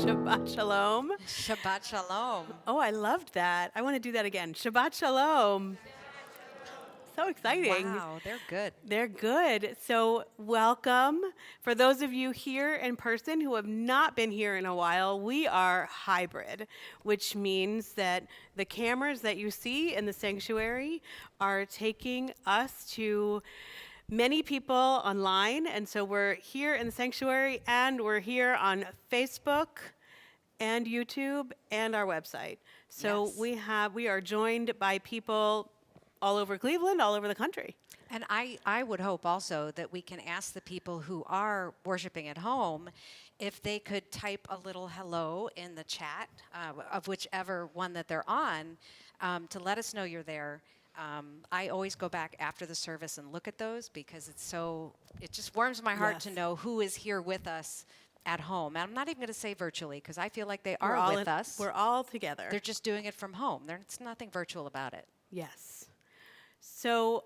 Shabbat Shalom. Shabbat Shalom. Oh, I loved that. I want to do that again. Shabbat Shalom. So exciting. Wow, they're good. They're good. So welcome. For those of you here in person who have not been here in a while, we are hybrid, which means that the cameras that you see in the sanctuary are taking us to many people online. And so we're here in the sanctuary and we're here on Facebook and YouTube and our website. So Yes. we are joined by people all over Cleveland, all over the country. And I would hope also that we can ask the people who are worshiping at home if they could type a little hello in the chat of whichever one that they're on to let us know you're there. I always go back after the service and look at those because it just warms my heart to know who is here with us at home. And I'm not even going to say virtually because I feel like they are with us. We're all together. They're just doing it from home. There's nothing virtual about it. Yes. So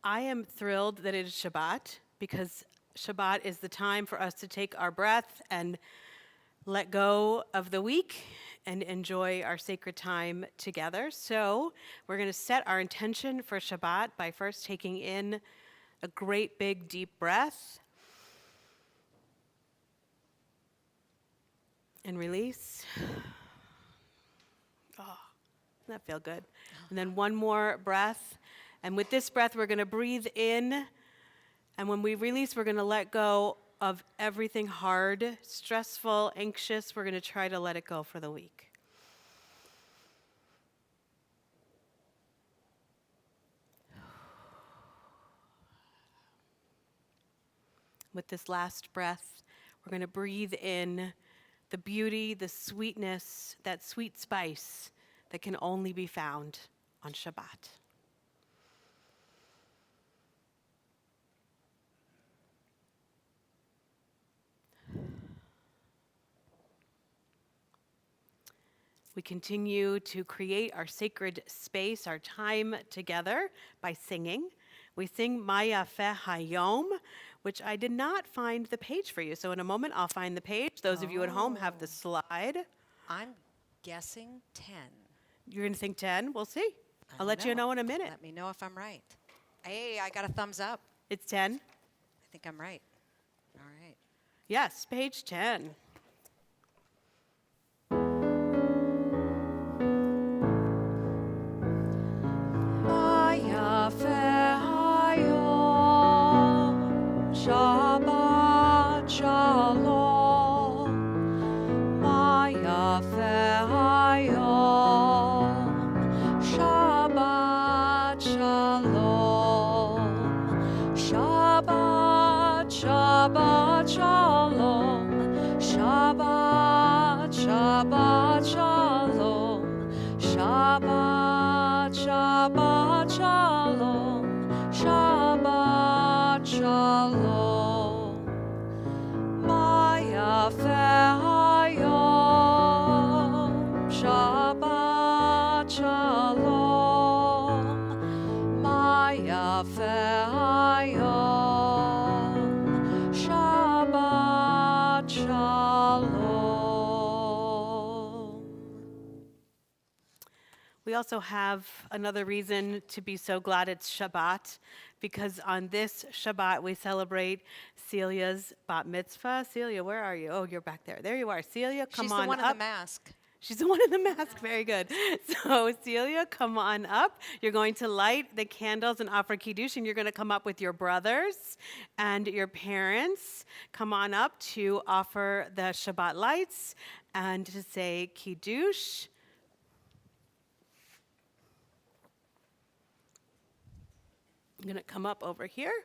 I am thrilled that it is Shabbat because Shabbat is the time for us to take our breath and let go of the week and enjoy our sacred time together. So we're going to set our intention for Shabbat by first taking in a great big deep breath and release. Oh, doesn't that feel good? And then one more breath. And with this breath, we're going to breathe in. And when we release, we're going to let go of everything hard, stressful, anxious. We're going to try to let it go for the week. With this last breath, we're going to breathe in the beauty, the sweetness, that sweet spice that can only be found on Shabbat. We continue to create our sacred space, our time together by singing. We sing Ma Yafeh Hayom, which I did not find the page for you. So in a moment, I'll find the page. Those of you at home have the slide. I'm guessing 10. You're going to sing 10? We'll see. I'll let you know in a minute. Let me know if I'm right. Hey, I got a thumbs up. It's 10? I think I'm right. All right. Yes, page 10. Shabbat Shalom, Ma Yafeh Hayom. Shabbat Shalom, Shabbat Shabbat Shalom, Yafe Hayom Shabbat Shalom. We also have another reason to be so glad it's Shabbat, because on this Shabbat we celebrate Celia's bat mitzvah. Celia, where are you? Oh, you're back there. There you are. Celia, come She's on the one up. in the mask. She's the one in the mask. Very good. So, Celia, come on up. You're going to light the candles and offer Kiddush, and you're going to come up with your brothers and your parents. Come on up to offer the Shabbat lights and to say Kiddush. I'm going to come up over here.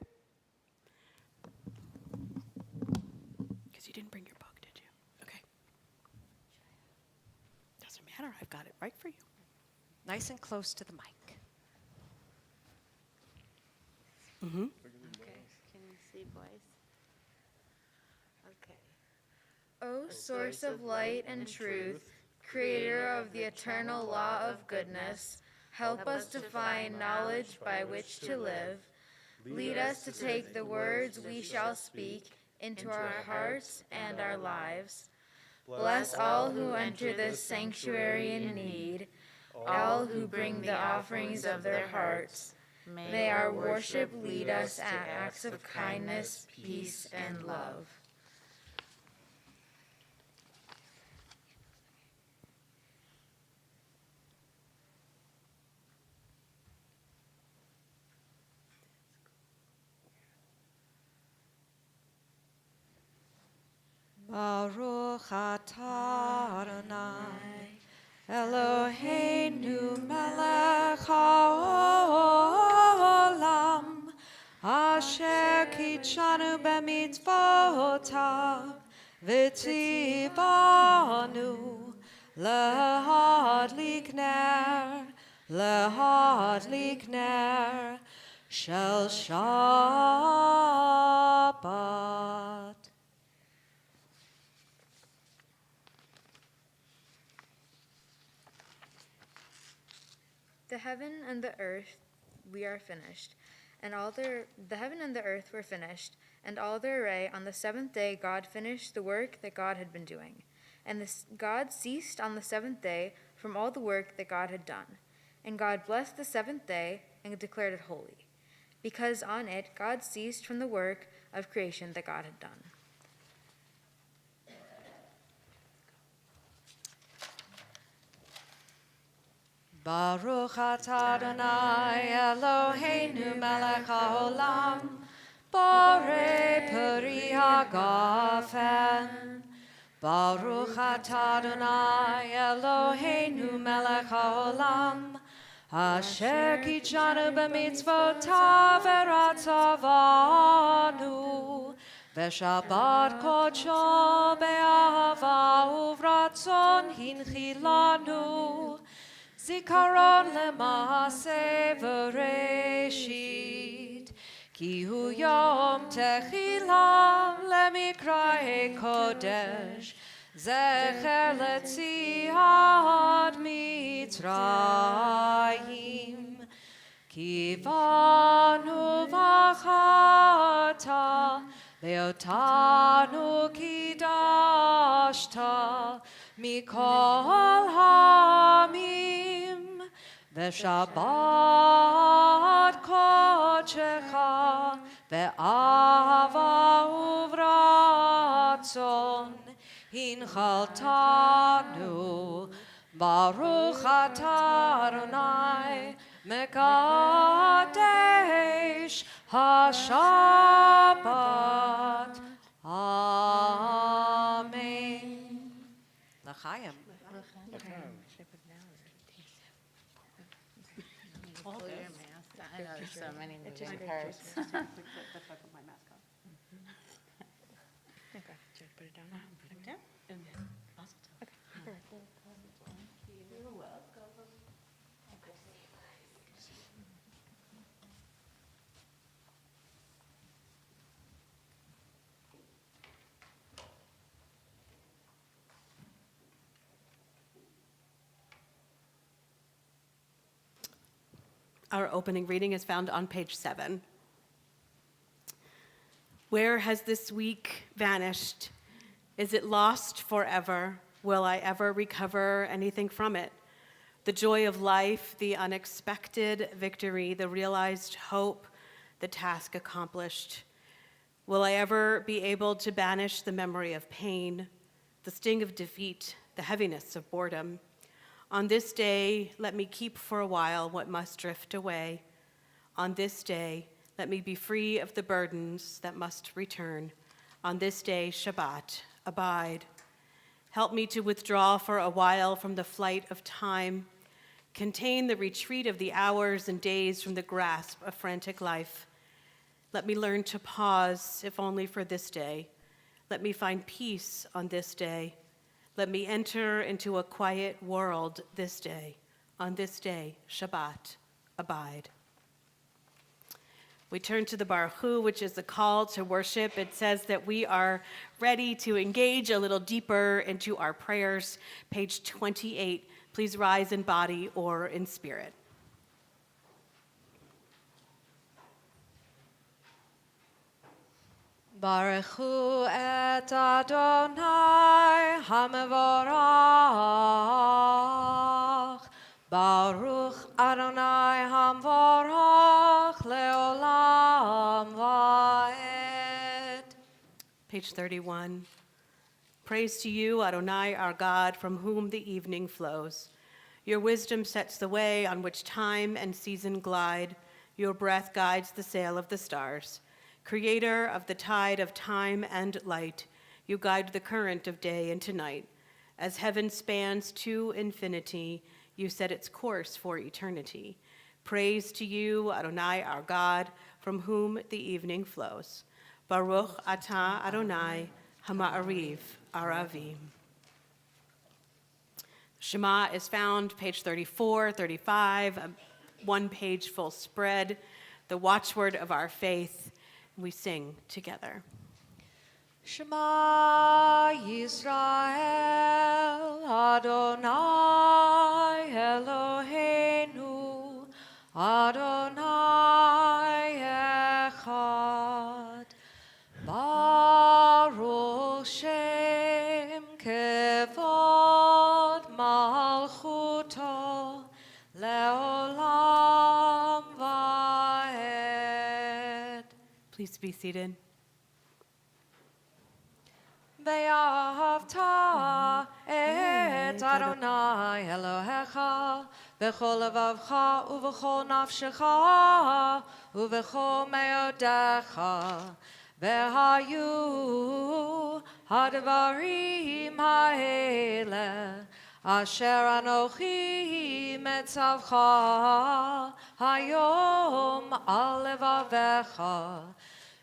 Because you didn't bring your book, did you? Okay. Doesn't matter. I've got it right for you. Nice and close to the mic. Mm-hmm. Okay, can you see, boys? Okay. O source of light and truth, creator of the eternal law of goodness, help us to find knowledge by which to live. Lead us to take the words we shall speak into our hearts and our lives. Bless all who enter this sanctuary in need, all who bring the offerings of their hearts. May our worship lead us at acts of kindness, peace, and love. Baruch atah Adonai Eloheinu melech haolam asher kitshanu b'mitzvotav v'tzivanu lehadlik ner shel Shabbat. The heaven and the earth we are finished, and the heaven and the earth were finished, and all their array. On the seventh day God finished the work that God had been doing. And God ceased on the seventh day from all the work that God had done. And God blessed the seventh day and declared it holy, because on it God ceased from the work of creation that God had done. Baruch atah Adonai Eloheinu melech haolam borei peri hagafen. Baruch atah Adonai Eloheinu melech haolam asher kitshanu b'mitzvotav v'ratzavanu v'shabbat kodsho be'ahava uvratzon hinchilanu Zikaron lema'aseh v'reshit Ki hu yom techila lemikra'e kodesh Zecher letziat Mitzrayim Ki vanu v'chata ve'otanu kidashta Mikol Amim V'Shabbat Kodecha Ve'ava Uvratzon Hinchaltanu Baruch atah Adonai Mekadesh HaShabbat Amen. L'chaim. Pull your mask on. I know there's so many moving parts. Okay, should I put it down? Our opening reading is found on page 7. Where has this week vanished? Is it lost forever? Will I ever recover anything from it? The joy of life, the unexpected victory, the realized hope, the task accomplished. Will I ever be able to banish the memory of pain, the sting of defeat, the heaviness of boredom? On this day, let me keep for a while what must drift away. On this day, let me be free of the burdens that must return. On this day, Shabbat, abide. Help me to withdraw for a while from the flight of time, contain the retreat of the hours and days from the grasp of frantic life. Let me learn to pause, if only for this day. Let me find peace on this day. Let me enter into a quiet world this day. On this day, Shabbat, abide. We turn to the Baruch Hu, which is the call to worship. It says that we are ready to engage a little deeper into our prayers. Page 28. Please rise in body or in spirit. Baruch Hu et Adonai HaMevorach. Baruch Adonai HaMevorach leolam vaed. Page 31. Praise to you, Adonai, our God, from whom the evening flows. Your wisdom sets the way on which time and season glide. Your breath guides the sail of the stars. Creator of the tide of time and light, you guide the current of day into night. As heaven spans to infinity, you set its course for eternity. Praise to you, Adonai, our God, from whom the evening flows. Baruch atah Adonai, Hama'ariv, Aravim. Shema is found page 34, 35, a one-page full spread, the watchword of our faith. We sing together. Shema Yisrael, Adonai Eloheinu, Adonai Echad. Baruch Shem Kevod Malchuto Leolam Vaed. Please be seated. Ve'ahavta et Adonai Elohecha v'chol levavcha uv'chol nafshecha uv'chol meodecha ve'hayu hadvarim ha'ele asher anochi metzavcha hayom al levavecha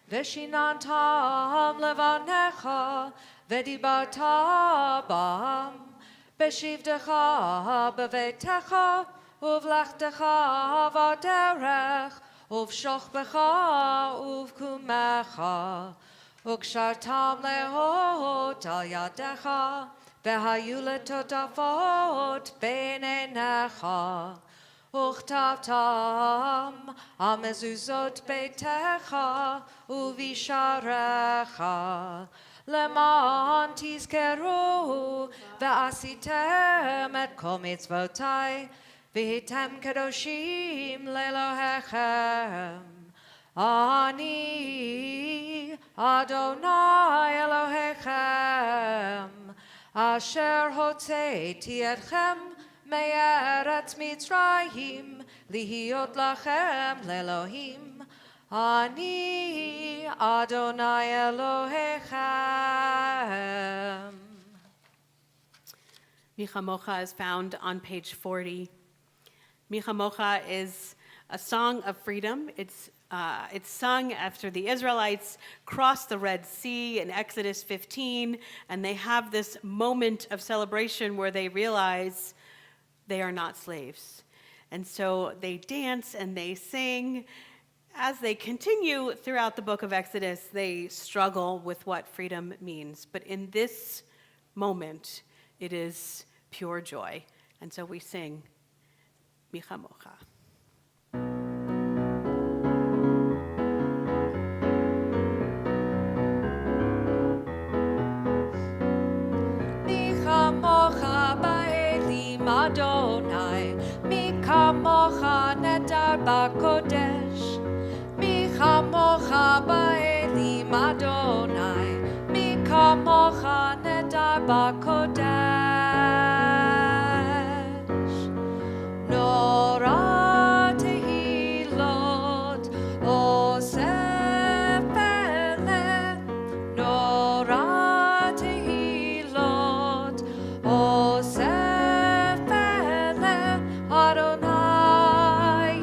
Veshinantam levanecha, vedibarta bam, beshivdecha bevetecha, uvlechtecha vaderech, uvshochbecha uvkumecha, ukshartam lehot al yadecha, vehayu letotafot beinenecha. Uchtavtam amezuzot beitecha uvisharecha leman tizkeru ve'asitem et kol mitzvotai v'hitem kadoshim lelohechem. Ani Adonai Elohechem asher hotzeiti etchem Me'eretz Mitzrayim, lihiot lachem lelohim. Ani Adonai Elohechem. Micha Mocha is found on page 40. Micha Mocha is a song of freedom. It's sung after the Israelites cross the Red Sea in Exodus 15, and they have this moment of celebration where they realize they are not slaves. And so they dance and they sing. As they continue throughout the book of Exodus, they struggle with what freedom means. But in this moment, it is pure joy. And so we sing Micha Mocha. נדר בקודש, מי כמוך באלים אדוני, מי כמוך נדר בקודש. נורא תהילות אוסף פלא, נורא תהילות אוסף פלא, אדוני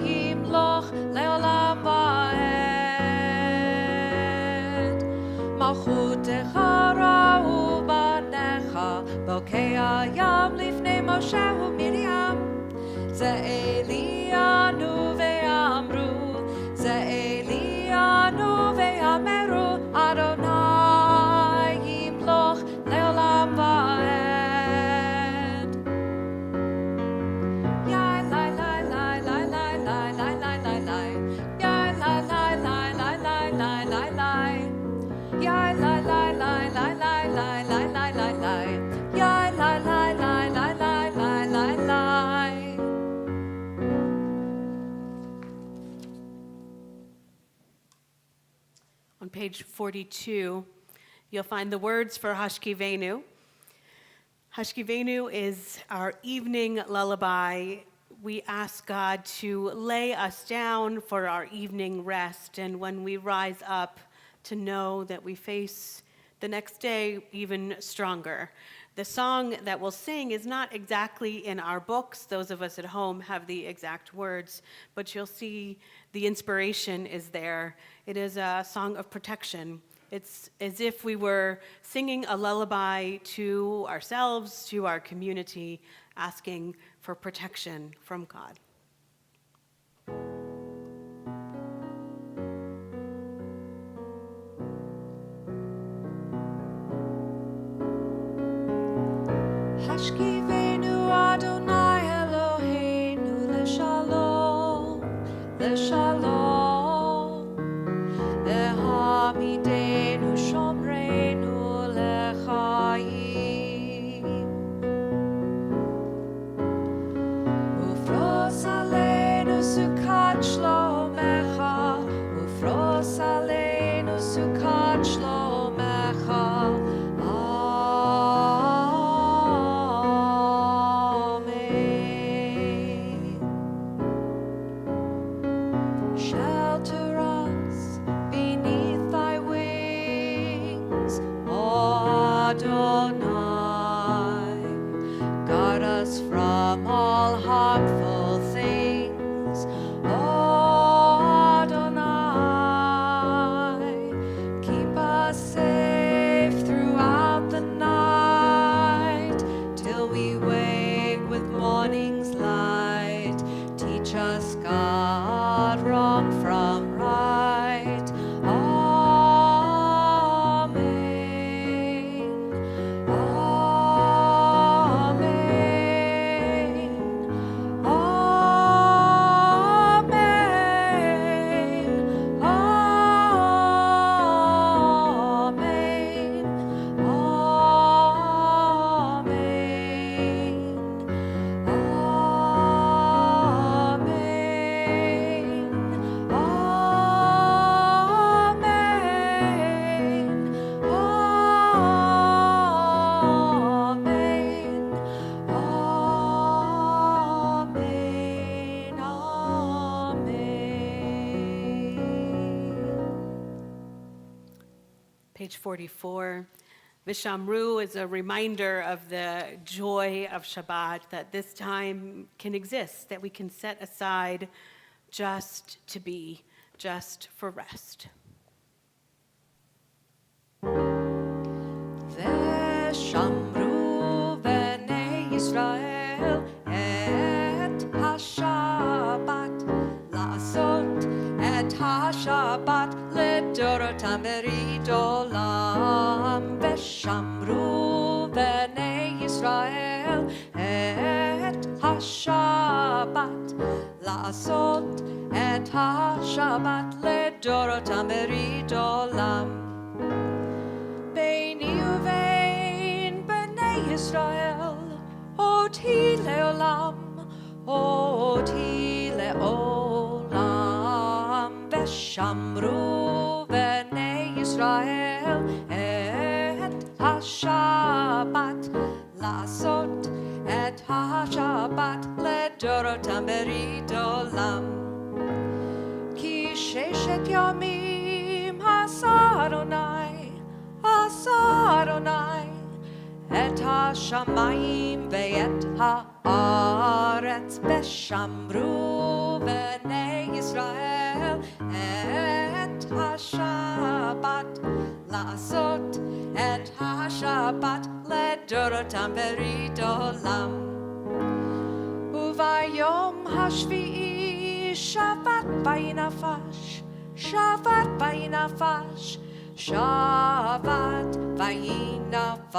ימלוך לעולם ועד. מלכותך ראו בניך, בוקע ים לפני משה ומרים. זה אלינו ואמרו, זה אלינו ואמרו, אדוני ימלוך לעולם ועד. יאי לי לי לי לי לי לי לי לי לי לי, יאי לי לי לי לי לי לי לי לי, יאי לי לי לי לי לי לי לי לי לי לי, יאי לי לי לי לי לי לי לי לי. On page 42, you'll find the words for Hashkivenu. Hashkivenu is our evening lullaby. We ask God to lay us down for our evening rest, and when we rise up, to know that we face the next day even stronger. The song that we'll sing is not exactly in our books. Those of us at home have the exact words, but you'll see the inspiration is there. It is a song of protection. It's as if we were singing a lullaby to ourselves, to our community, asking for protection from God. Hashkivenu Adonai Eloheinu leshalom, leshalom, lehamidenu shomreinu lechayim, ufros aleinu sukat shlomecha, ufros aleinu sukat shlomecha. Shelter us beneath thy wings, O Adonai. Guard us from all harmful things, O Adonai. Keep us safe throughout the night, till we wake with morning's light. Teach us, God, wrong from right. Amen. Amen. Amen. Page 44. Vishamru is a reminder of the joy of Shabbat, that this time can exist, that we can set aside just to be, just for rest. ושמרו בני ישראל את השבת, לעשות את השבת לדורותם ברית עולם. ושמרו בני ישראל את השבת, לעשות את השבת לדורותם ברית עולם. ביני ובין בני ישראל, אותי לעולם, אותי לעולם. ושמרו בני ישראל את השבת, לעשות את השבת לדורותם ברית עולם. כי ששת ימים עשה אדוני את השמיים ואת הארץ, ושמרו בני ישראל את השבת, לעשות את השבת לדורותם ברית עולם. וביום השביעי שבת וינפש, שבת וינפש, שבת וינפש,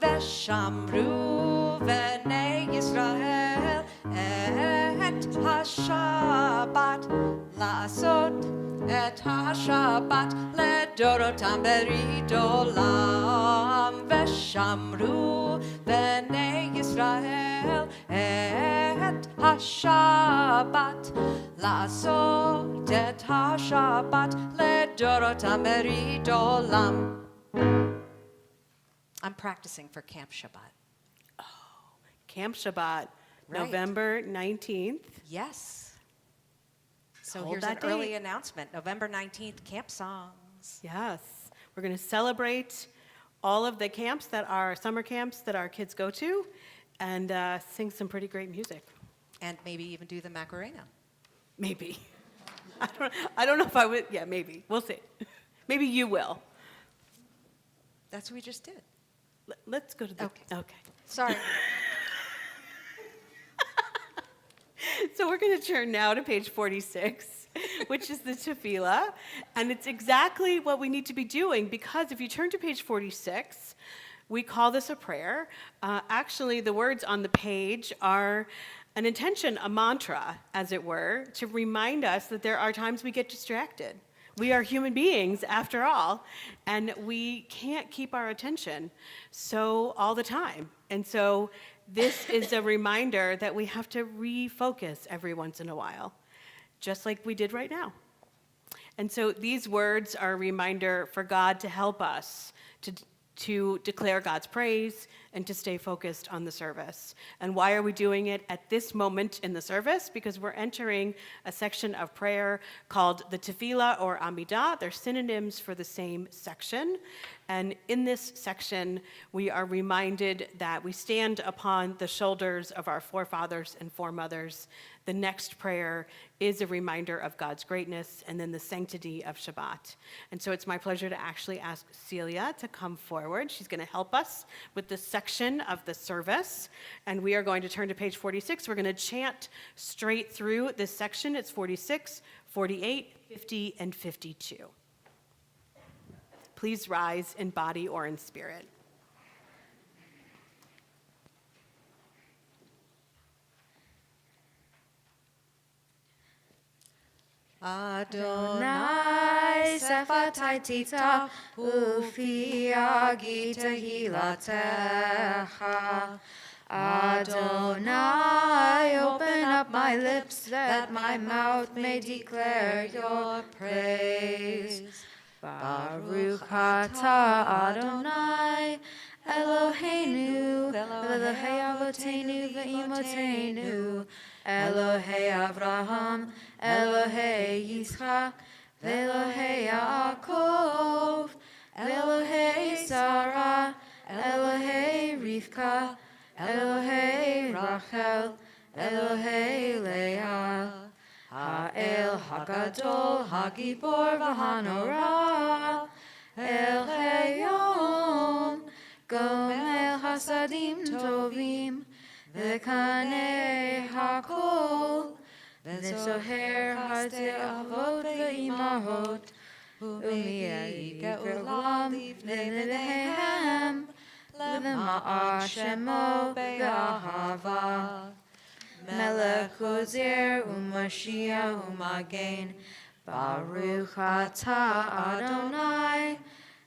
ושמרו בני ישראל את השבת, לעשות את השבת לדורותם ברית עולם. ושמרו בני ישראל את השבת, לעשות את השבת לדורותם ברית עולם. I'm practicing for Camp Shabbat. Camp Shabbat, Right. November 19th. Yes. So Hold here's an that early date. announcement. November 19th, camp songs. Yes. We're going to celebrate all of the camps that are summer camps that our kids go to and sing some pretty great music. And maybe even do the Macarena. Maybe. I don't know if I would. Yeah, maybe. We'll see. Maybe you will. That's what we just did. Let's go to the. Okay. Sorry. So we're going to turn now to page 46, which is the tefillah. And it's exactly what we need to be doing, because if you turn to page 46, we call this a prayer. Actually, the words on the page are an intention, a mantra, as it were, to remind us that there are times we get distracted. We are human beings, after all, and we can't keep our attention so all the time. And so this is a reminder that we have to refocus every once in a while, just like we did right now. And so these words are a reminder for God to help us to declare God's praise and to stay focused on the service. And why are we doing it at this moment in the service? Because we're entering a section of prayer called the Tefillah or Amidah. They're synonyms for the same section. And in this section, we are reminded that we stand upon the shoulders of our forefathers and foremothers. The next prayer is a reminder of God's greatness and then the sanctity of Shabbat. And so it's my pleasure to actually ask Celia to come forward. She's going to help us with this section of the service. And we are going to turn to page 46. We're going to chant straight through this section. It's 46, 48, 50, and 52. Please rise in body or in spirit. Adonai sefatai tita ufi agi tehilatecha. Adonai, open up my lips that my mouth may declare your praise. Baruch atah Adonai, Eloheinu, Elohei Avoteinu ve'imoteinu, Elohei Avraham, Elohei Yitzchak, Elohei Yaakov, Elohei Sarah, Elohei Rivka, Elohei Rachel, Elohei Leah, Ha'el HaGadol, HaGibor v'Hanora, El Hayom, Gomel Hasadim Tovim, V'kanei HaKol, V'zoher HaTe'avot v'imahot, U'mi'ei Ge'ulam v'nevehem, V'ma'ar Shemo be'ahava, Melech Ozer u'Mashiach u'Magen, Baruch atah Adonai,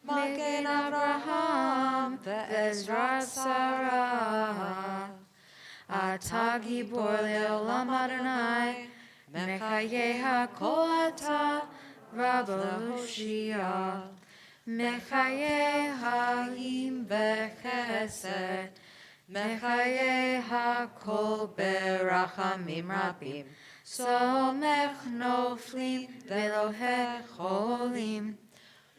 Magen Avraham ve'ezrat Sarah. Atah Gibor le'olam Adonai, Mechaye HaKol Ata Rabbo Hoshia. Mechaye Ha'im Bechesed. Mechaye HaKol Berachamim Rabim. Somech Noflim Velohe Cholim.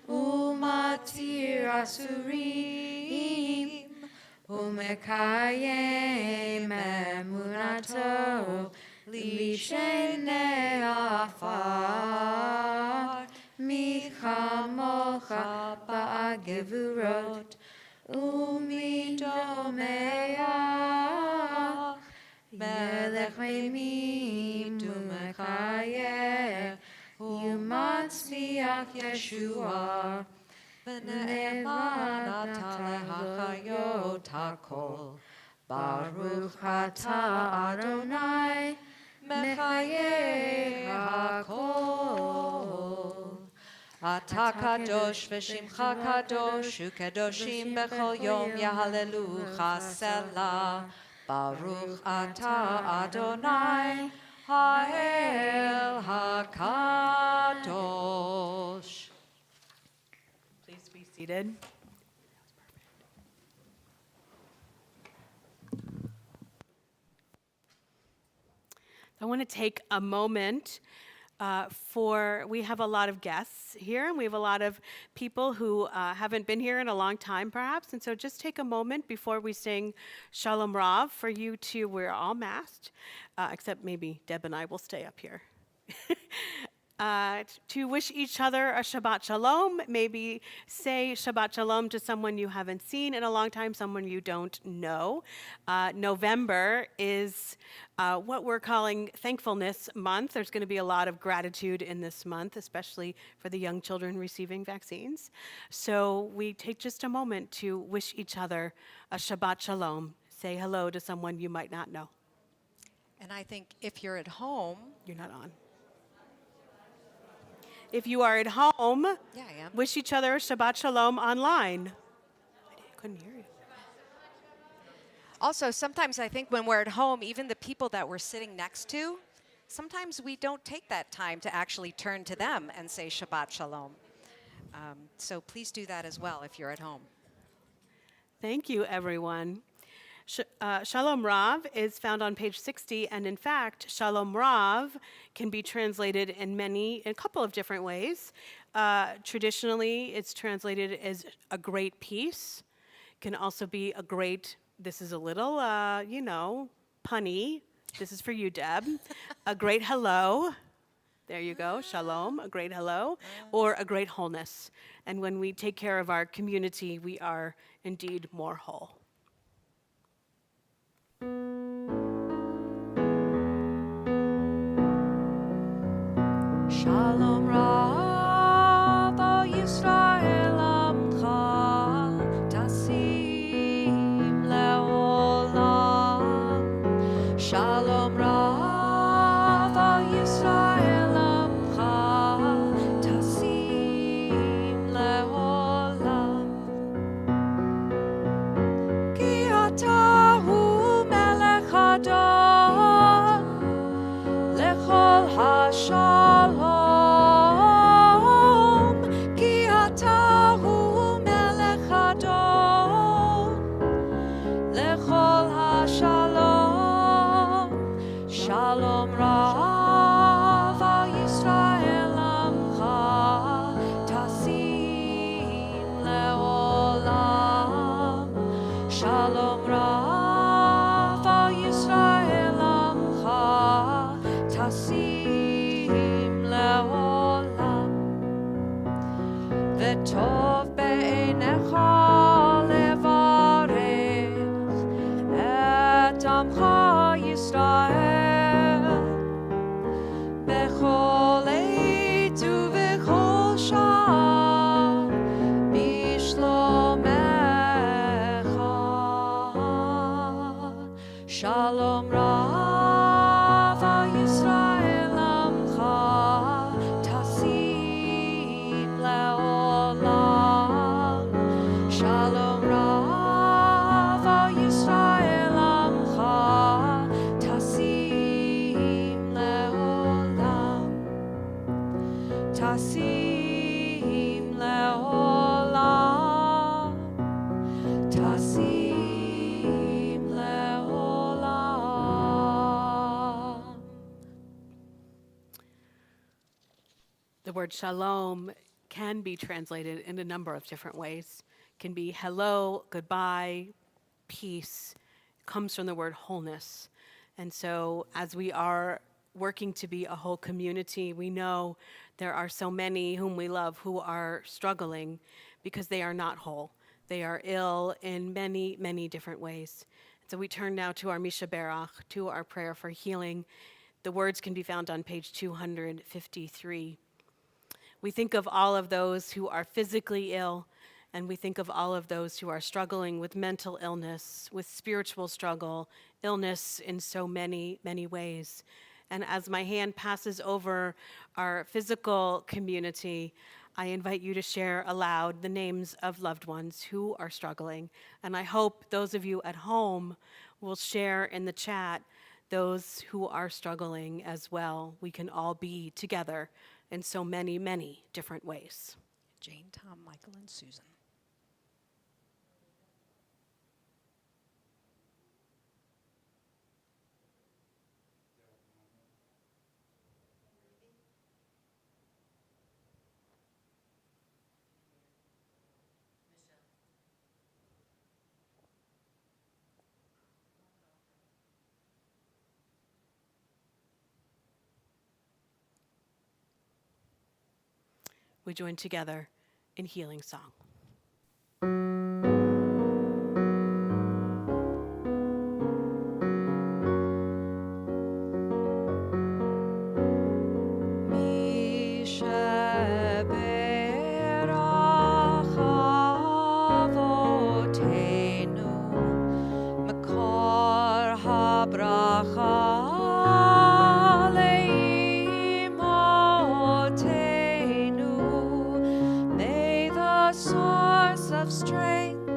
Umatir Asurim. Umekayem Emunato. Lishene Afar. Michamocha Ba'agevurot. Umidomea. Melech Meimim Umekayeh. Umatzmiach Yeshua. V'ne'eman Hachayot HaKol. Baruch Atah Adonai. Mechayeh HaKol. אתה קדוש ושמך קדוש וקדושים בכל יום יהללוך סלה. ברוך אתה אדוני האל הקדוש. Please be seated. I want to take a moment we have a lot of guests here, and we have a lot of people who haven't been here in a long time, perhaps. And so just take a moment before we sing Shalom Rav for you to, we're all masked, except maybe Deb and I will stay up here. To wish each other a Shabbat Shalom, maybe say Shabbat Shalom to someone you haven't seen in a long time, someone you don't know. November is what we're calling Thankfulness Month. There's going to be a lot of gratitude in this month, especially for the young children receiving vaccines. So we take just a moment to wish each other a Shabbat Shalom. Say hello to someone you might not know. And I think if you're at home, You're not on. If you are at home, yeah, I am. wish each other Shabbat Shalom online. I couldn't hear you. Also, sometimes I think when we're at home, even the people that we're sitting next to, sometimes we don't take that time to actually turn to them and say Shabbat Shalom. So please do that as well if you're at home. Thank you, everyone. Shalom Rav is found on page 60, and in fact, Shalom Rav can be translated in a couple of different ways. Traditionally, it's translated as a great peace. Can also be a great, this is a little, punny. This is for you, Deb. A great hello. There you go, shalom, a great hello, or a great wholeness. And when we take care of our community, we are indeed more whole. Shalom Rav, O Yisrael Amcha, Tasim Leolam. Shalom Rav, O Yisrael Amcha, Tasim Leolam. Ki ata hu melech Adon, lechol hashalom. Shalom Rav, Al Yisrael Amcha, Tasim Leolam. Shalom Rav, Al Yisrael Amcha, Tasim Leolam. V'tov be'einecha levarech et Amcha Yisrael bechol eit uvechol shah bishlomecha. Shalom Rav Al Yisrael Amcha, Tasim Leolam. Tasim leolam, Tasim leolam. The word shalom can be translated in a number of different ways. It can be hello, goodbye, peace. It comes from the word wholeness. And so as we are working to be a whole community, we know there are so many whom we love who are struggling because they are not whole. They are ill in many, many different ways. So we turn now to our Misha Berach, to our prayer for healing. The words can be found on page 253. We think of all of those who are physically ill, and we think of all of those who are struggling with mental illness, with spiritual struggle, illness in so many, many ways. And as my hand passes over our physical community, I invite you to share aloud the names of loved ones who are struggling. And I hope those of you at home will share in the chat those who are struggling as well. We can all be together in so many, many different ways. Jane, Tom, Michael, and Susan. We join together in healing song. May the source of strength,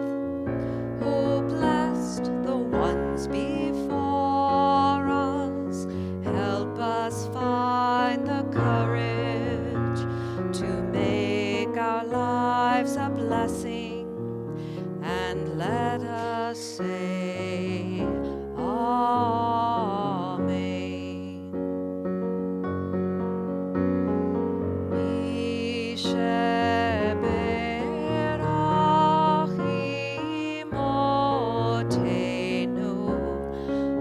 who blessed the ones before us, help us find the courage to make our lives a blessing, and let us say Amen.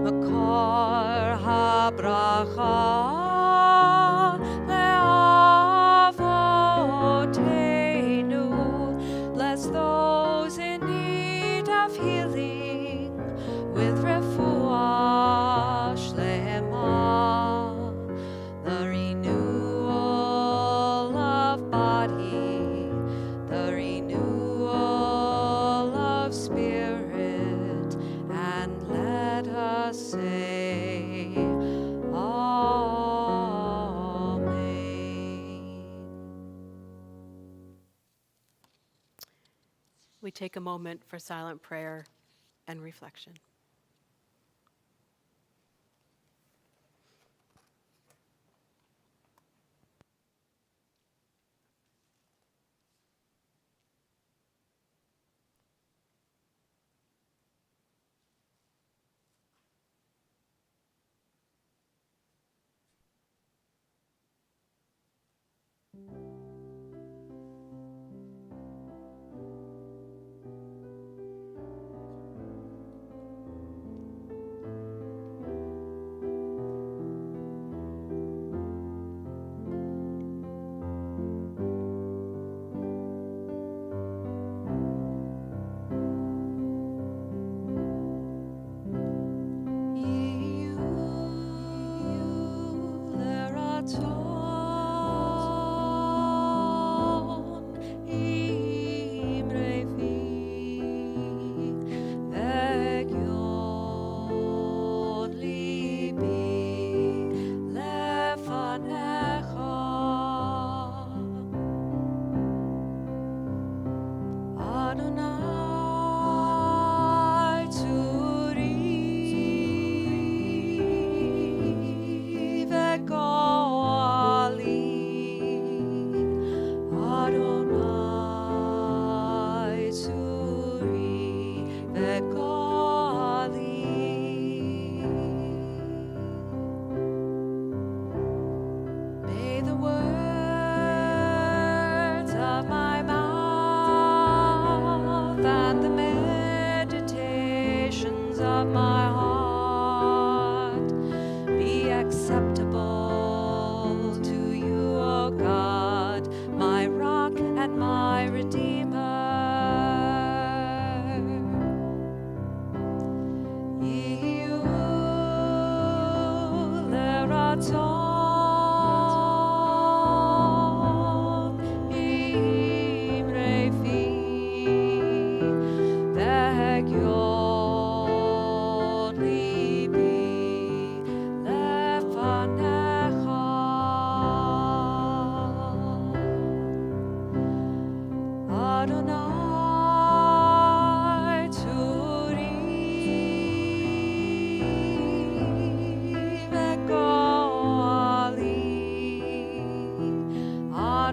Makor habracha le'avotenu. Bless those in need of healing with refuah shlema, the renewal of body, the renewal of spirit, and let us say Amen. We take a moment for silent prayer and reflection.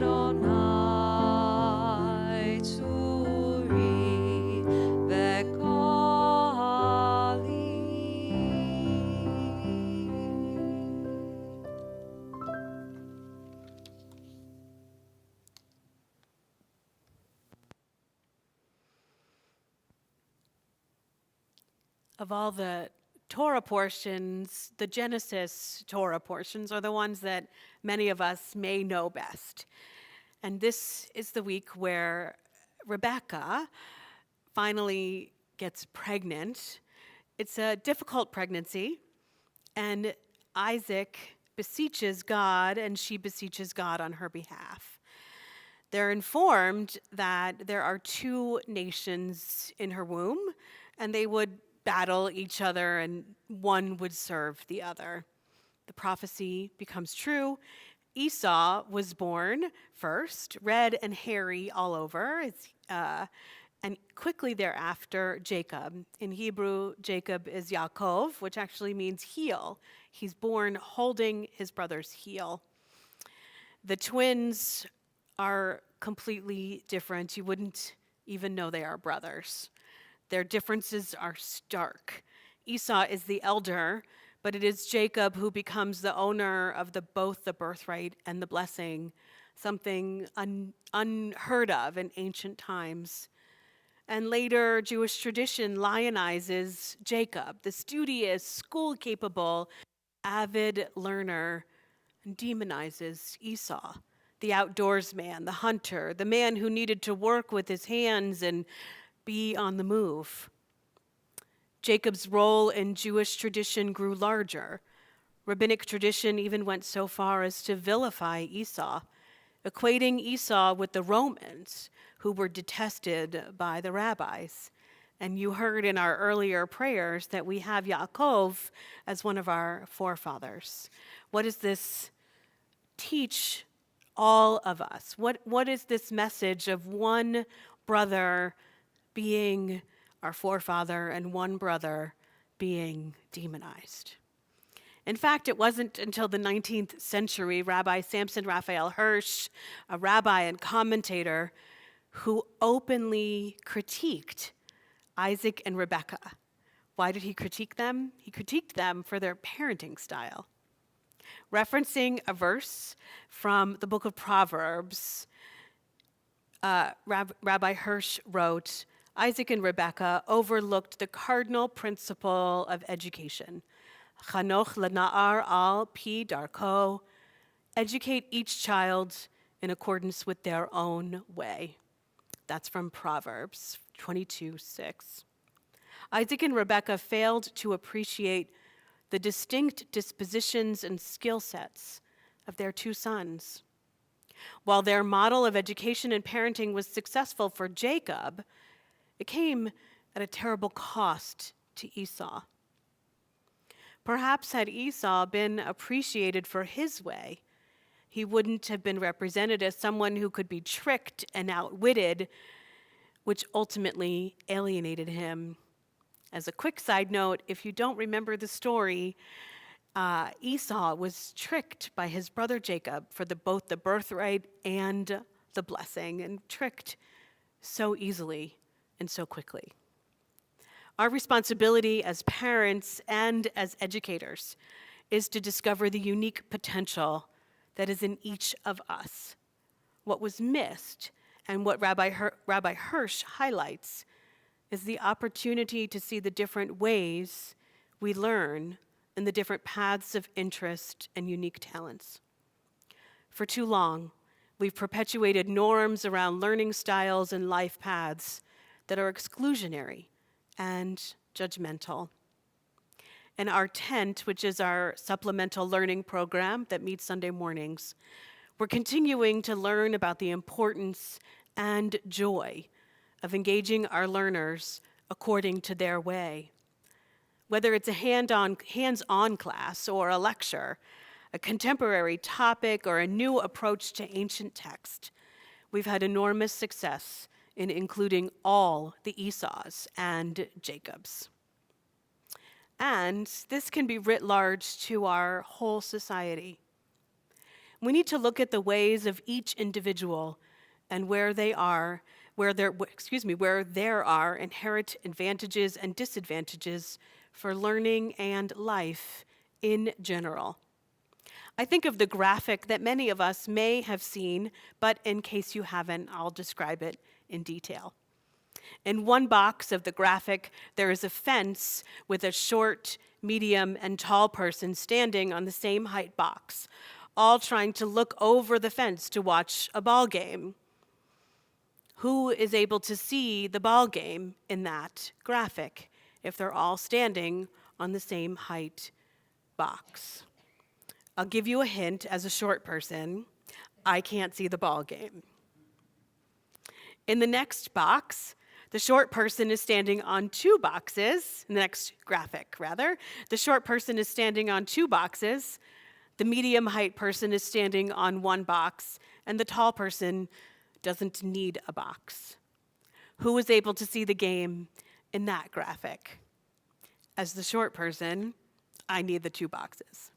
Adonai Tzuri Vekali. Of all the Torah portions, the Genesis Torah portions are the ones that many of us may know best. And this is the week where Rebecca finally gets pregnant. It's a difficult pregnancy, and Isaac beseeches God, and she beseeches God on her behalf. They're informed that there are two nations in her womb, and they would battle each other, and one would serve the other. The prophecy becomes true. Esau was born first, red and hairy all over, and quickly thereafter, Jacob. In Hebrew, Jacob is Yaakov, which actually means heel. He's born holding his brother's heel. The twins are completely different. You wouldn't even know they are brothers. Their differences are stark. Esau is the elder, but it is Jacob who becomes the owner of both the birthright and the blessing, something unheard of in ancient times. And later, Jewish tradition lionizes Jacob, the studious, school-capable, avid learner, and demonizes Esau, the outdoors man, the hunter, the man who needed to work with his hands and be on the move. Jacob's role in Jewish tradition grew larger. Rabbinic tradition even went so far as to vilify Esau, equating Esau with the Romans, who were detested by the rabbis. And you heard in our earlier prayers that we have Yaakov as one of our forefathers. What does this teach all of us? What is this message of one brother being our forefather and one brother being demonized? In fact, it wasn't until the 19th century, Rabbi Samson Raphael Hirsch, a rabbi and commentator, who openly critiqued Isaac and Rebekah. Why did he critique them? He critiqued them for their parenting style. Referencing a verse from the book of Proverbs, Rabbi Hirsch wrote, Isaac and Rebekah overlooked the cardinal principle of education. Chanoch lena'ar al pi darko. Educate each child in accordance with their own way. That's from Proverbs 22:6. Isaac and Rebekah failed to appreciate the distinct dispositions and skill sets of their two sons. While their model of education and parenting was successful for Jacob, it came at a terrible cost to Esau. Perhaps had Esau been appreciated for his way, he wouldn't have been represented as someone who could be tricked and outwitted, which ultimately alienated him. As a quick side note, if you don't remember the story, Esau was tricked by his brother Jacob for both the birthright and the blessing, and tricked so easily and so quickly. Our responsibility as parents and as educators is to discover the unique potential that is in each of us. What was missed, and what Rabbi Hirsch highlights, is the opportunity to see the different ways we learn and the different paths of interest and unique talents. For too long, we've perpetuated norms around learning styles and life paths that are exclusionary and judgmental. In our tent, which is our supplemental learning program that meets Sunday mornings, we're continuing to learn about the importance and joy of engaging our learners according to their way. Whether it's a hands-on class or a lecture, a contemporary topic, or a new approach to ancient text, we've had enormous success in including all the Esau's and Jacob's. And this can be writ large to our whole society. We need to look at the ways of each individual and where there are inherent advantages and disadvantages for learning and life in general. I think of the graphic that many of us may have seen, but in case you haven't, I'll describe it in detail. In one box of the graphic, there is a fence with a short, medium, and tall person standing on the same height box, all trying to look over the fence to watch a ball game. Who is able to see the ball game in that graphic if they're all standing on the same height box? I'll give you a hint as a short person. I can't see the ball game. In the next box, the short person is standing on two boxes. In the next graphic, rather. The short person is standing on two boxes. The medium height person is standing on one box. And the tall person doesn't need a box. Who is able to see the game in that graphic? As the short person, I need the two boxes.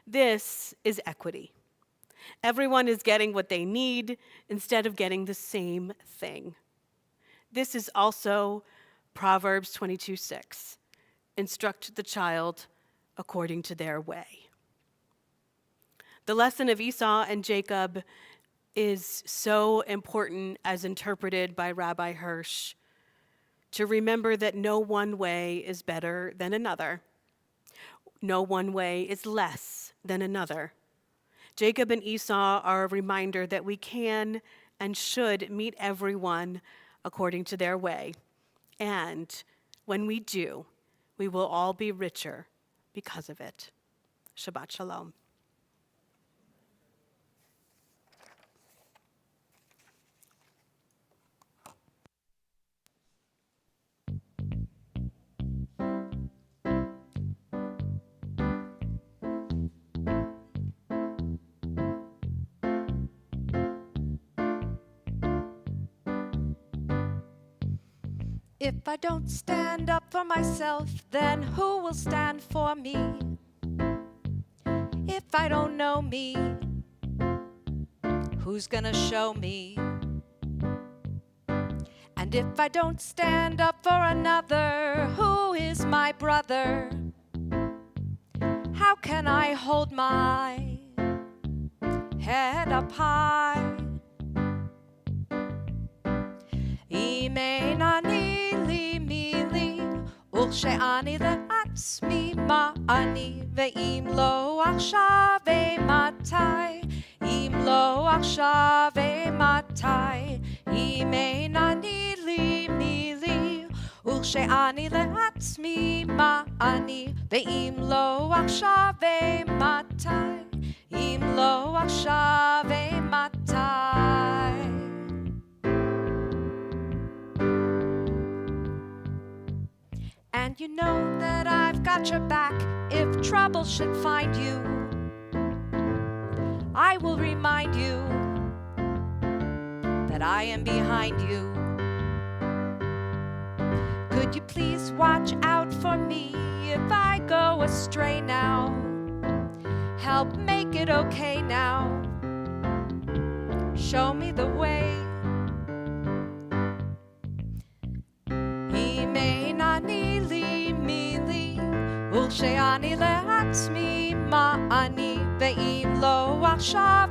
This is equity. Everyone is getting what they need instead of getting the same thing. This is also Proverbs 22:6. Instruct the child according to their way. The lesson of Esau and Jacob is so important as interpreted by Rabbi Hirsch, to remember that no one way is better than another. No one way is less than another. Jacob and Esau are a reminder that we can and should meet everyone according to their way. And when we do, we will all be richer because of it. Shabbat Shalom. If I don't stand up for myself, then who will stand for me? If I don't know me, who's gonna show me? And if I don't stand up for another, who is my brother? How can I hold my head up high? שאני לעצמי מה אני ואם לא עכשיו ומתי אם לא עכשיו ומתי אם אין אני לי מי לי וכשאני לעצמי מה אני ואם לא עכשיו ומתי אם לא עכשיו ומתי And you know that I've got your back if trouble should find you. I will remind you that I am behind you. Could you please watch out for me if I go astray now? Help make it okay now. Show me the way. שאני לעצמי מה אני ואם לא עכשיו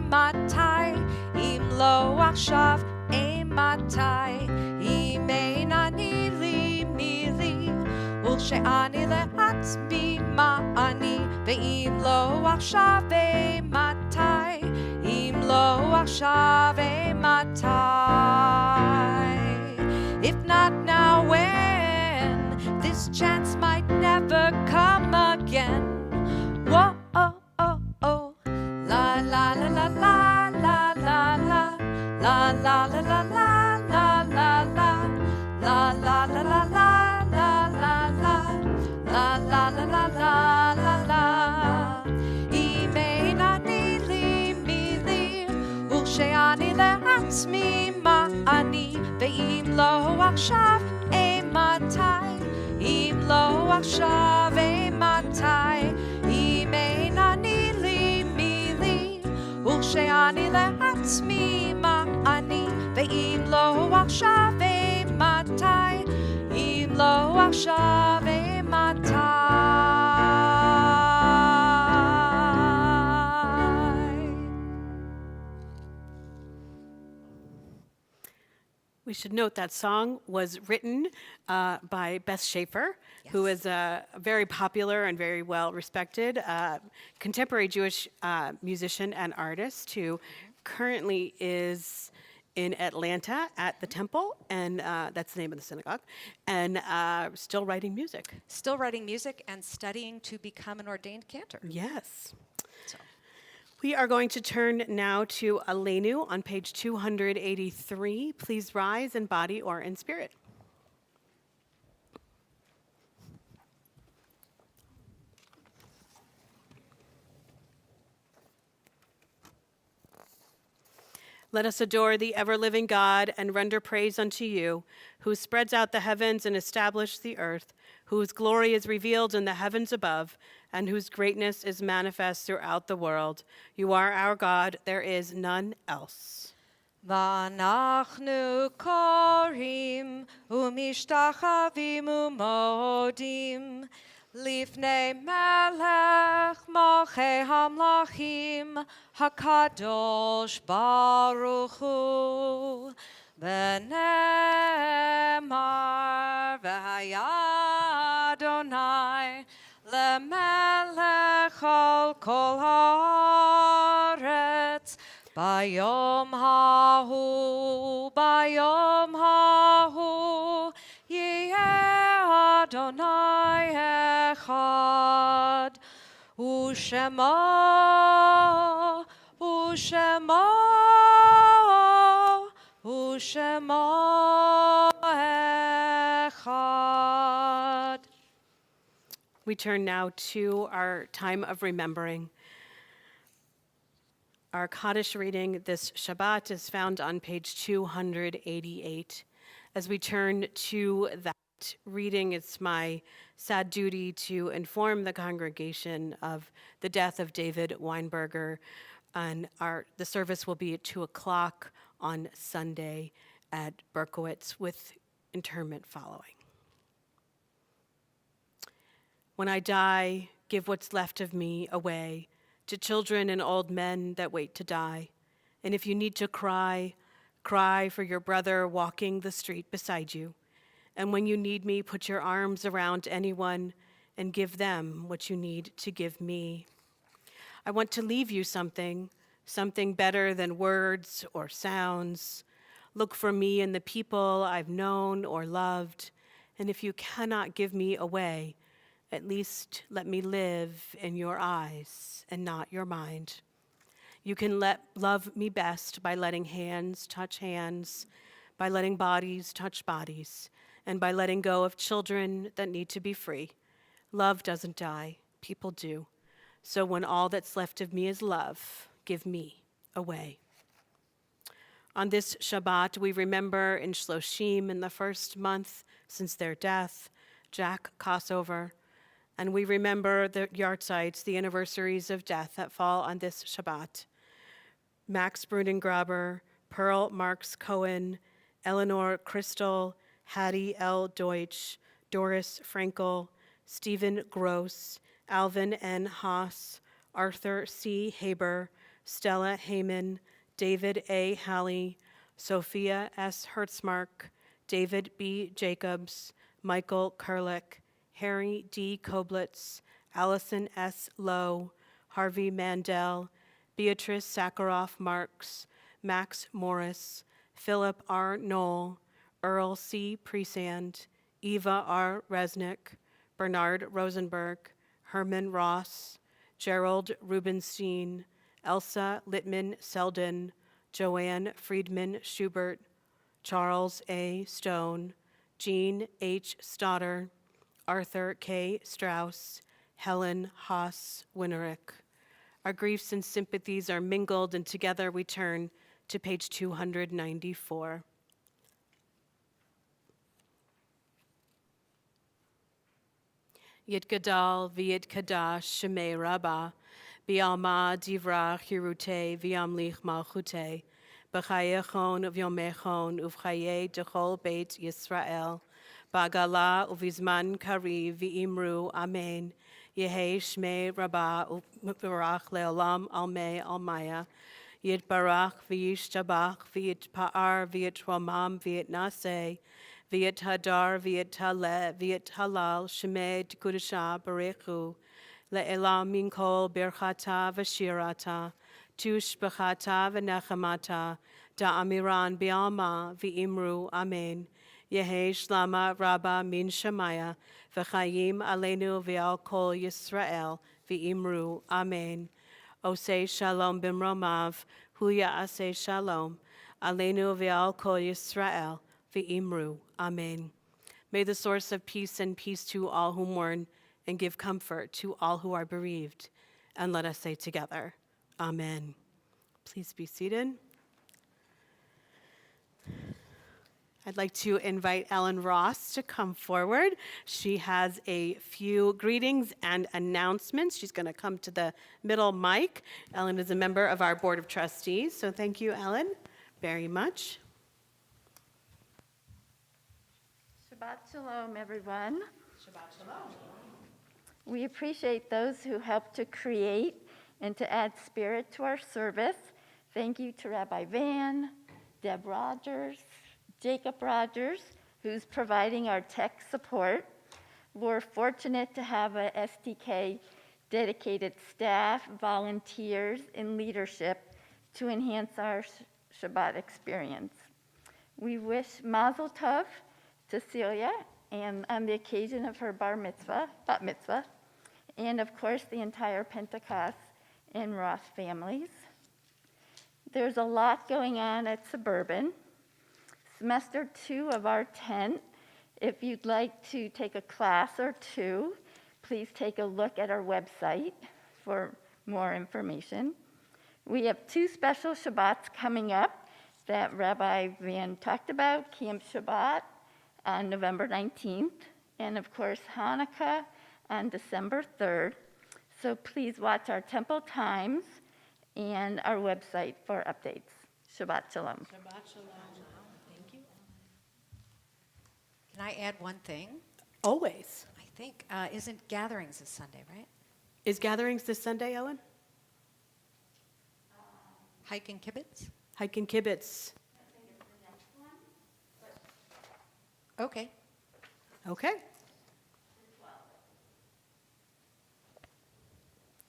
מתי אם לא עכשיו מתי אם אין אני לי מי לי וכשאני לעצמי מה אני ואם לא עכשיו מתי אם לא עכשיו מתי If not now when this chance might never come again. Whoa, oh, oh, oh. La, la, la, la, la, la, la, la. La, la, la, la, la, la, la, la. La, la, la, la, la, la, la, la. La, la, la, la, la, la, la. אם אין אני לי מי לי וכשאני לעצמי מה אני ואם לא עכשיו מתי אם לא עכשיו מתי אם אין אני לי מי לי אני לעצמי מה אני, ואם לא עכשיו אימתי, אם לא עכשיו אימתי. We should note that song was written by Beth Schaefer, who is a very popular and very well-respected contemporary Jewish musician and artist who currently is in Atlanta at the Temple, and that's the name of the synagogue, and still writing music. Still writing music and studying to become an ordained cantor. Yes. So. We are going to turn now to Aleinu on page 283. Please rise in body or in spirit. Let us adore the ever-living God and render praise unto you, who spreads out the heavens and established the earth, whose glory is revealed in the heavens above, and whose greatness is manifest throughout the world. You are our God, there is none else. ואנחנו קוראים ומשתחווים ומודים לפני מלך מלכי המלכים הקדוש ברוך הוא ונאמר והיה אדוני למלך על כל הארץ ביום ההוא יהיה אדוני אחד ושמו אחד. We turn now to our time of remembering. Our Kaddish reading this Shabbat is found on page 288. As we turn to that reading, it's my sad duty to inform the congregation of the death of David Weinberger. And the service will be at 2 o'clock on Sunday at Berkowitz with interment following. When I die, give what's left of me away to children and old men that wait to die. And if you need to cry, cry for your brother walking the street beside you. And when you need me, put your arms around anyone and give them what you need to give me. I want to leave you something better than words or sounds. Look for me in the people I've known or loved. And if you cannot give me away, at least let me live in your eyes and not your mind. You can love me best by letting hands touch hands, by letting bodies touch bodies, and by letting go of children that need to be free. Love doesn't die, people do. So when all that's left of me is love, give me away. On this Shabbat, we remember in Shloshim, in the first month since their death, Jack Kossover, and we remember the yahrzeits, the anniversaries of death that fall on this Shabbat. Max Brunengraber, Pearl Marks Cohen, Eleanor Crystal, Hattie L. Deutsch, Doris Frankel, Stephen Gross, Alvin N. Haas, Arthur C. Haber, Stella Heyman, David A. Halley, Sophia S. Hertzmark, David B. Jacobs, Michael Kerlick, Harry D. Koblitz, Allison S. Lowe, Harvey Mandel, Beatrice Sakharov Marks, Max Morris, Philip R. Knoll, Earl C. Presand, Eva R. Resnick, Bernard Rosenberg, Herman Ross, Gerald Rubenstein, Elsa Littman Selden, Joanne Friedman Schubert, Charles A. Stone, Jean H. Stoddard, Arthur K. Strauss, Helen Haas Winterick. Our griefs and sympathies are mingled, and together we turn to page 294. Yit Gadal v'yit Kadash Shemei Rabbah, Bialma divra hirute viamlich malchute. B'chayechon uv'yomechon uv'chaye dechol beit Yisrael. Ba'gala uv'izman kari v'imru amen. Yehi shmei rabba u'barach le'olam almei almaya. Yitbarach v'yishtabach v'yitpa'ar v'yitromam v'yitnaseh. V'yithadar v'yithale v'yithalal shemei t'kudashah barechu. Le'elam min kol birchata v'shirata. Tush b'chata v'nechamata. Da'amiran bi'alma v'imru amen. Yehi shlama rabba min shemaya. V'chayim aleinu v'al kol Yisrael v'imru amen. Osei shalom b'mromav, huya aseh shalom, aleinu v'al kol Yisrael, v'imru, amen. May the source of peace send peace to all who mourn and give comfort to all who are bereaved. And let us say together, amen. Please be seated. I'd like to invite Ellen Ross to come forward. She has a few greetings and announcements. She's going to come to the middle mic. Ellen is a member of our Board of Trustees, so thank you, Ellen, very much. Shabbat Shalom, everyone. Shabbat Shalom. We appreciate those who helped to create and to add spirit to our service. Thank you to Rabbi Van, Deb Rogers, Jacob Rogers, who's providing our tech support. We're fortunate to have a SDK dedicated staff, volunteers, and leadership to enhance our Shabbat experience. We wish Mazel Tov to Celia and on the occasion of her bat mitzvah, and of course the entire Pentecost and Ross families. There's a lot going on at Suburban. Semester 2 of our tent. If you'd like to take a class or two, please take a look at our website for more information. We have 2 special Shabbats coming up that Rabbi Van talked about, Camp Shabbat on November 19th, and of course Hanukkah on December 3rd. So please watch our temple times and our website for updates. Shabbat Shalom. Shabbat shalom. Thank you. Can I add one thing? Always. I think, isn't Gatherings this Sunday, right? Is Gatherings this Sunday, Ellen? Hike and Kibbutz? Hike and Kibbutz. Okay. Okay.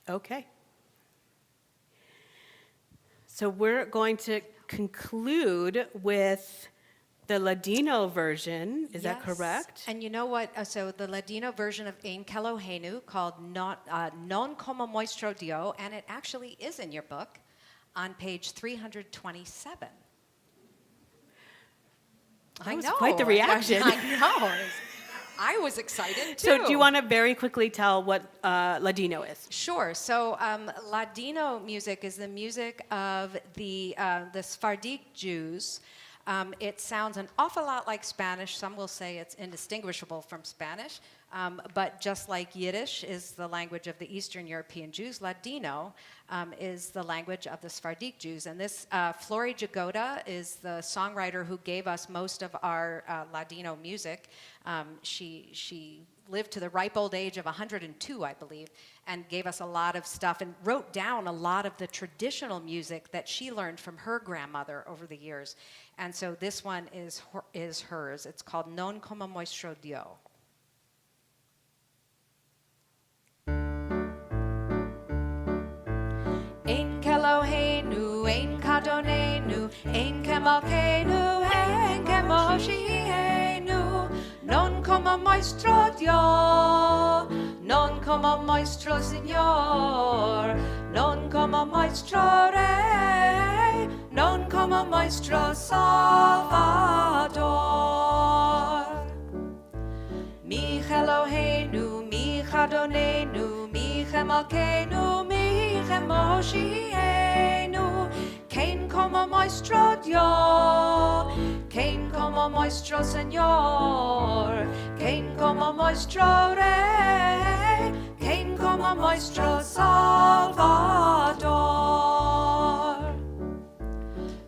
Okay. So we're going to conclude with the Ladino version. Is that Yes. correct? And you know what? So the Ladino version of Ein Kelohenu called Non Como Moistro Dio, and it actually is in your book on page 327. That was quite the reaction. I know. I was excited too. So do you want to very quickly tell what Ladino is? Sure. So Ladino music is the music of the Sephardic Jews. It sounds an awful lot like Spanish. Some will say it's indistinguishable from Spanish. But just like Yiddish is the language of the Eastern European Jews, Ladino is the language of the Sephardic Jews. And this Flori Jagoda is the songwriter who gave us most of our Ladino music. She lived to the ripe old age of 102, I believe, and gave us a lot of stuff and wrote down a lot of the traditional music that she learned from her grandmother over the years. And so this one is hers. It's called Non Como Moistro Dio. Ein Kelohenu, ein Kadonenu, ein Kemalkenu, ein Kemoshienu, non como moistro Dio, non como moistro Señor, non como moistro Rey, non como moistro Salvador. Mi Elohenu, mi Adonenu, mi Malkeinu, mi Moshienu, Cain como nuestro Dios, Cain como nuestro Señor, Cain como nuestro Rey, Cain como nuestro Salvador.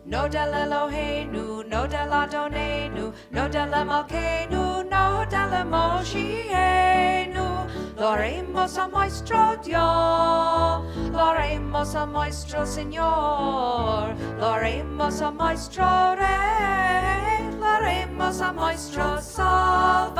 No del Eloheinu, no del Adonenu, no del Malkeinu, no del Moshienu. Lo haremos a nuestro Dios, lo haremos a nuestro Señor, lo haremos a nuestro Rey, lo haremos a nuestro Salvador.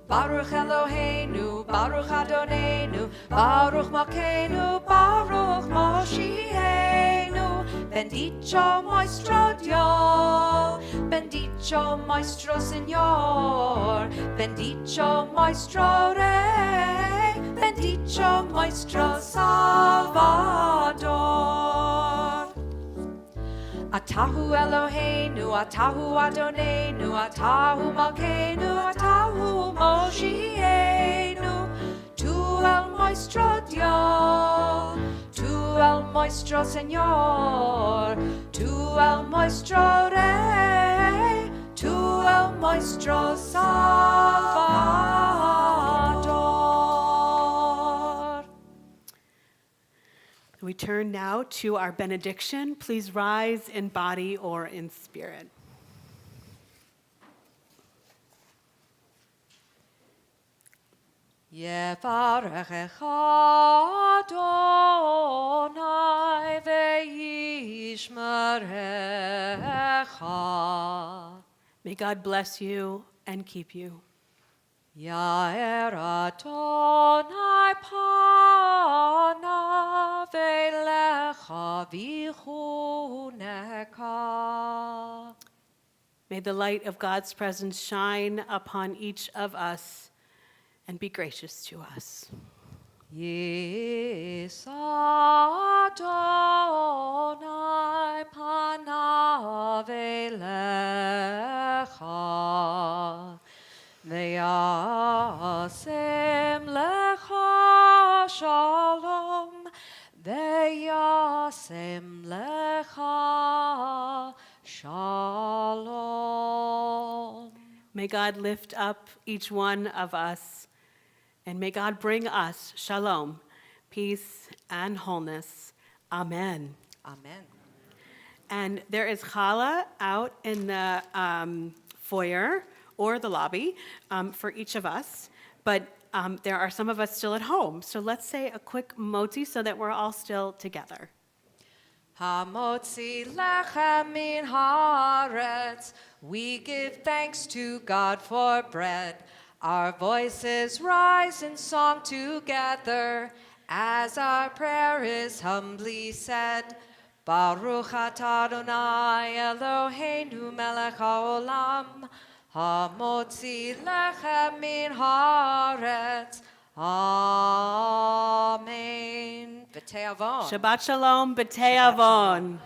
Baruch Eloheinu, Baruch Adonenu, Baruch Malkeinu, Baruch Moshienu. Bendito nuestro Dios, bendito nuestro Señor, bendito nuestro Rey, bendito nuestro Salvador. Atahu Eloheinu, Atahu Adonenu, Atahu Malkeinu, Atahu Moshienu. Tu el nuestro Dios, tu el nuestro Señor, tu el nuestro Rey, tu el nuestro Salvador. We turn now to our benediction. Please rise in body or in spirit. Yevarechecha Adonai ve'yishmerecha. May God bless you and keep you. Yair Adonai panav elecha v'chunecha. May the light of God's presence shine upon each of us and be gracious to us. Yis Adonai panav elecha ve'yasem lecha shalom ve'yasem lecha shalom. May God lift up each one of us, and may God bring us shalom, peace, and wholeness. Amen. Amen. And there is challah out in the foyer or the lobby for each of us, but there are some of us still at home. So let's say a quick motzi so that we're all still together. Hamotzi lechem min haaretz. We give thanks to God for bread. Our voices rise in song together as our prayer is humbly said. Baruch atah Adonai Eloheinu melech haolam, hamotzi lechem min haaretz. Amen. B'te'avon. Shabbat shalom, b'te'avon.